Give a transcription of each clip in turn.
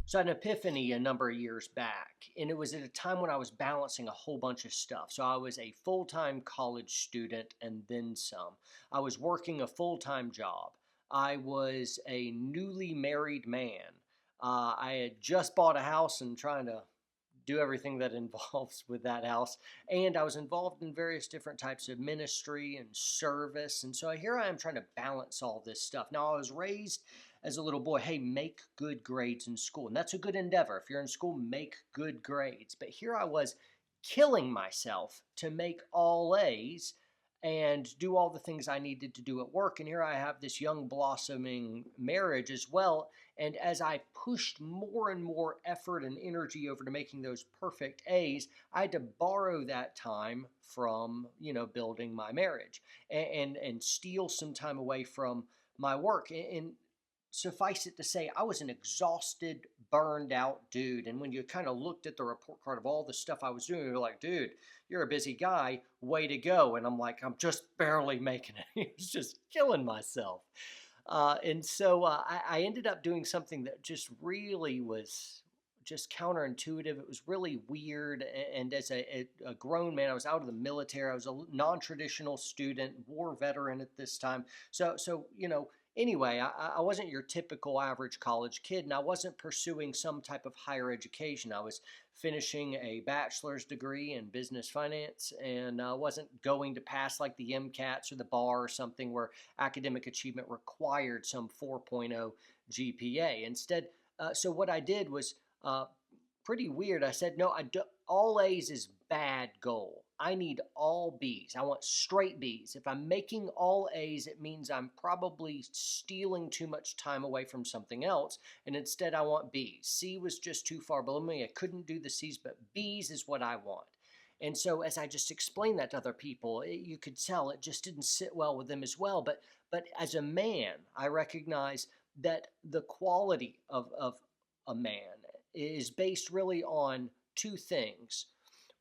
So I had an epiphany a number of years back, and it was at a time when I was balancing a whole bunch of stuff. So I was a full-time college student and then some. I was working a full-time job. I was a newly married man. I had just bought a house and trying to do everything that involves with that house. And I was involved in various different types of ministry and service. And so here I am trying to balance all this stuff. Now, I was raised as a little boy, hey, make good grades in school. And that's a good endeavor. If you're in school, make good grades. But here I was killing myself to make all A's and do all the things I needed to do at work. And here I have this young blossoming marriage as well. And as I pushed more and more effort and energy over to making those perfect A's, I had to borrow that time from, building my marriage and steal some time away from my work. And suffice it to say, I was an exhausted, burned out dude. And when you kind of looked at the report card of all the stuff I was doing, you're like, dude, you're a busy guy. Way to go. And I'm like, I'm just barely making it. It was just killing myself. And so I ended up doing something that just really was just counterintuitive. It was really weird. And as a grown man, I was out of the military. I was a non-traditional student, war veteran at this time. Anyway, I wasn't your typical average college kid, and I wasn't pursuing some type of higher education. I was finishing a bachelor's degree in business finance, and I wasn't going to pass like the MCATs or the bar or something where academic achievement required some 4.0 GPA. Instead, so what I did was pretty weird. I said, no, all A's is bad goal. I need all B's. I want straight B's. If I'm making all A's, it means I'm probably stealing too much time away from something else. And instead, I want B's. C was just too far below me. I couldn't do the C's, but B's is what I want. And so as I just explained that to other people, you could tell it just didn't sit well with them as well. But as a man, I recognize that the quality of a man is based really on two things.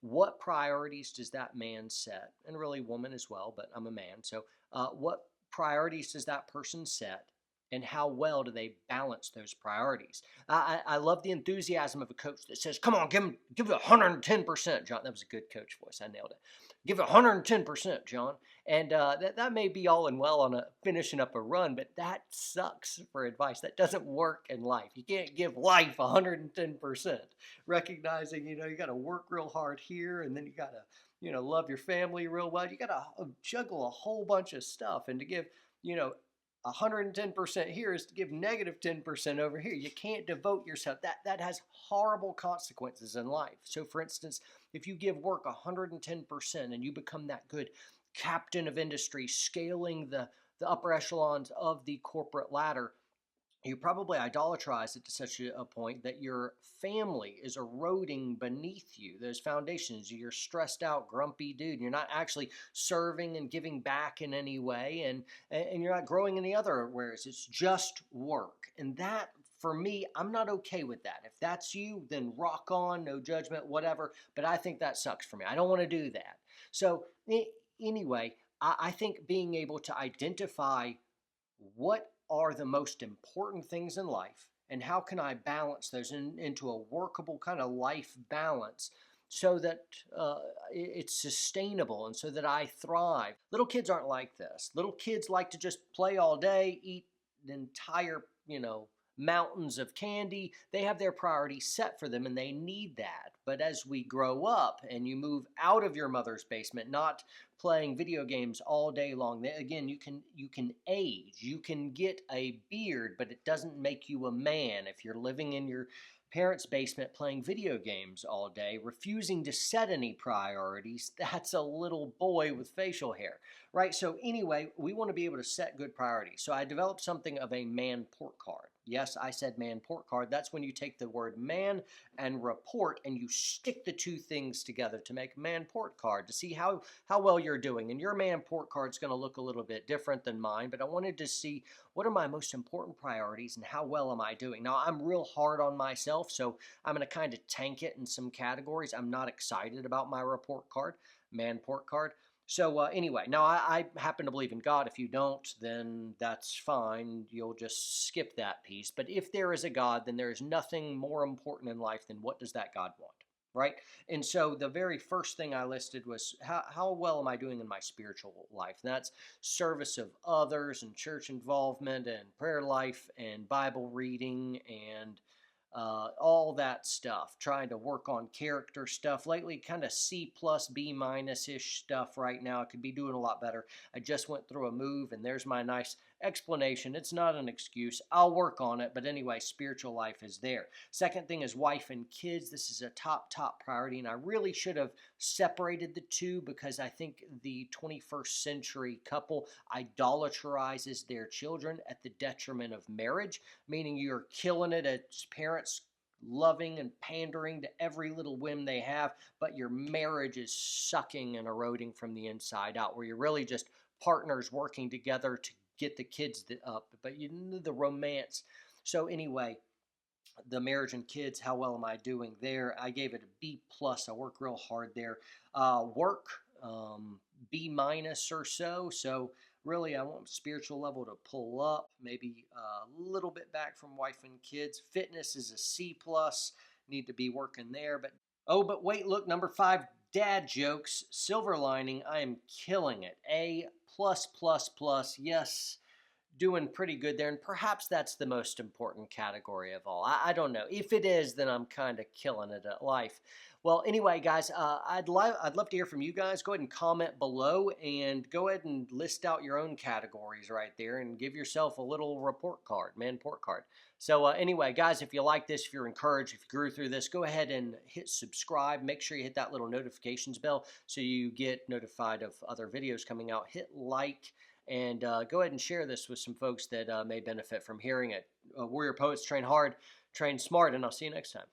What priorities does that man set? And really woman as well, but I'm a man. So what priorities does that person set? And how well do they balance those priorities? I love the enthusiasm of a coach that says, come on, give it 110%, John. That was a good coach voice. I nailed it. Give it 110%, John. And that may be all and well on finishing up a run, but that sucks for advice. That doesn't work in life. You can't give life 110%. Recognizing, you got to work real hard here, and then you got to, love your family real well. You got to juggle a whole bunch of stuff, and to give, 110% here is to give negative 10% over here. You can't devote yourself. That has horrible consequences in life. So for instance, if you give work 110% and you become that good captain of industry, scaling the upper echelons of the corporate ladder, you probably idolatrize it to such a point that your family is eroding beneath you. Those foundations, you're stressed out, grumpy dude. You're not actually serving and giving back in any way, and you're not growing in the other areas. It's just work. And that, for me, I'm not okay with that. If that's you, then rock on, no judgment, whatever. But I think that sucks for me. I don't want to do that. So anyway, I think being able to identify what are the most important things in life and how can I balance those into a workable kind of life balance so that it's sustainable and so that I thrive. Little kids aren't like this. Little kids like to just play all day, eat the entire, mountains of candy. They have their priorities set for them and they need that. But as we grow up and you move out of your mother's basement, not playing video games all day long, again, you can age, you can get a beard, but it doesn't make you a man. If you're living in your parents' basement playing video games all day, refusing to set any priorities, that's a little boy with facial hair, right? So anyway, we want to be able to set good priorities. So I developed something of a man port card. Yes, I said man port card. That's when you take the word man and report and you stick the two things together to make man port card to see how well you're doing. And your man port card is going to look a little bit different than mine, but I wanted to see what are my most important priorities and how well am I doing. Now, I'm real hard on myself, so I'm going to kind of tank it in some categories. I'm not excited about my report card, man port card. So anyway, now I happen to believe in God. If you don't, then that's fine. You'll just skip that piece. But if there is a God, then there is nothing more important in life than what does that God want, right? And so the very first thing I listed was how well am I doing in my spiritual life? And that's service of others and church involvement and prayer life and Bible reading and all that stuff, trying to work on character stuff. Lately, kind of C plus, B minus ish stuff right now. I could be doing a lot better. I just went through a move, and there's my nice explanation. It's not an excuse. I'll work on it. But anyway, spiritual life is there. Second thing is wife and kids. This is a top priority, and I really should have separated the two because I think the 21st century couple idolatrizes their children at the detriment of marriage, meaning you're killing it as parents, loving and pandering to every little whim they have, but your marriage is sucking and eroding from the inside out, where you're really just partners working together to get the kids up, but you need the romance. So anyway, the marriage and kids, how well am I doing there? I gave it a B plus. I work real hard there. Work, B minus or so. So really, I want spiritual level to pull up, maybe a little bit back from wife and kids. Fitness is a C plus. Need to be working there. But wait, look, number 5, dad jokes, silver lining. I am killing it. A plus plus plus. Yes, doing pretty good there, and perhaps that's the most important category of all. I don't know. If it is, then I'm kind of killing it at life. Well, anyway, guys, I'd love to hear from you guys. Go ahead and comment below, and go ahead and list out your own categories right there, and give yourself a little report card, card. So anyway, guys, if you like this, if you're encouraged, if you grew through this, go ahead and hit subscribe. Make sure you hit that little notifications bell so you get notified of other videos coming out. Hit like. And go ahead and share this with some folks that may benefit from hearing it. Warrior Poets, train hard, train smart, and I'll see you next time.